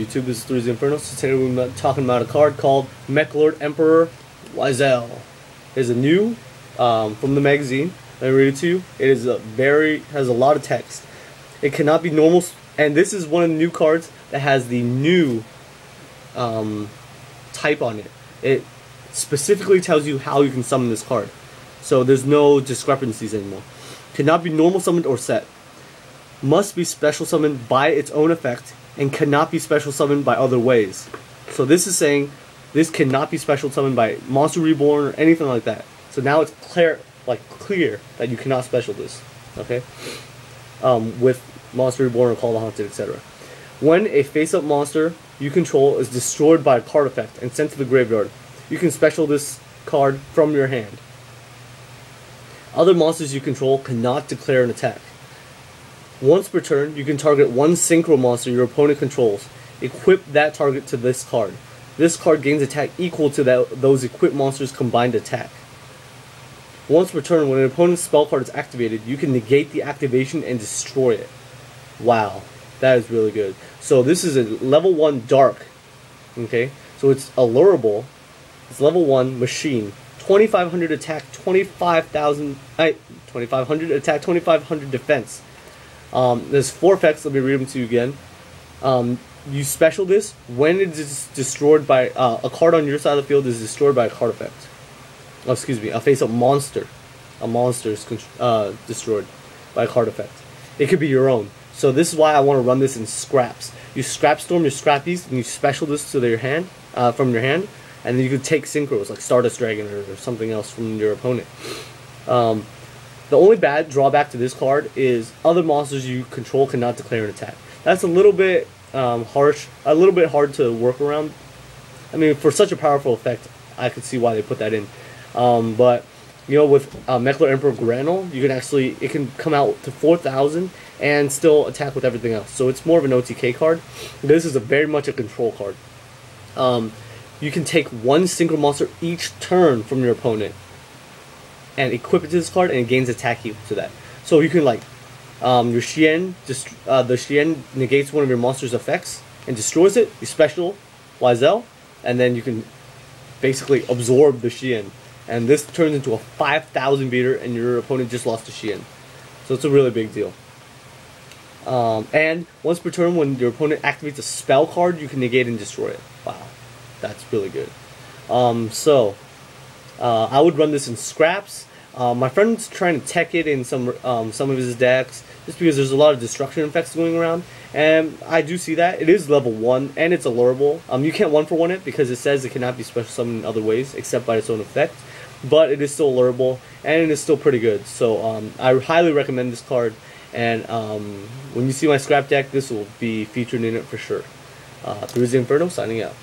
YouTube? This is 3zinferno. So today we're talking about a card called Meklord Emperor Wisel. It's a new from the magazine. Let me read it to you. It is has a lot of text. It cannot be normal, and this is one of the new cards that has the new type on it. It specifically tells you how you can summon this card. So there's no discrepancies anymore. Cannot be normal summoned or set. Must be special summoned by its own effect and cannot be special summoned by other ways. So this is saying this cannot be special summoned by Monster Reborn or anything like that. So now it's clear that you cannot special this, okay? With Monster Reborn or Call the Haunted, etc. When a face-up monster you control is destroyed by a card effect and sent to the graveyard, you can special this card from your hand. Other monsters you control cannot declare an attack. Once per turn, you can target one synchro monster your opponent controls. Equip that target to this card. This card gains attack equal to those equipped monsters' combined attack. Once per turn, when an opponent's spell card is activated, you can negate the activation and destroy it. Wow, that is really good. So this is a level 1 dark. Okay, so it's allurable. It's level 1 machine. 2500 attack, 2500 attack, 2500 defense. There's 4 effects. Let me read them to you again. You special this when it is destroyed by a card on your side of the field is destroyed by a card effect. Oh, excuse me, a face-up monster. A monster is destroyed by a card effect. It could be your own. So this is why I want to run this in scraps. You scrap storm your scrappies and you special this to their hand, from your hand, and then you could take synchros like Stardust Dragon or something else from your opponent. The only bad drawback to this card is other monsters you control cannot declare an attack. That's a little bit harsh, a little bit hard to work around. I mean, for such a powerful effect, I could see why they put that in. But you know, with Meklord Emperor Granol, you can actually, it can come out to 4,000 and still attack with everything else. So it's more of an OTK card. This is very much a control card. You can take one synchro monster each turn from your opponent and equip it to this card, and it gains attack equal to that. So you can your Xian, the Xian negates one of your monster's effects and destroys it. You special Wisel, and then you can basically absorb the Xian. And this turns into a 5,000 beater, and your opponent just lost to Xian. So it's a really big deal. And once per turn, when your opponent activates a spell card, you can negate and destroy it. Wow, that's really good. I would run this in scraps. My friend's trying to tech it in some of his decks, just because there's a lot of destruction effects going around, and I do see that. It is level 1, and it's allurable. You can't 1-for-1 it, because it says it cannot be special summoned in other ways, except by its own effect, but it is still allurable, and it is still pretty good. So I highly recommend this card, and when you see my scrap deck, this will be featured in it for sure. 3zinferno signing out.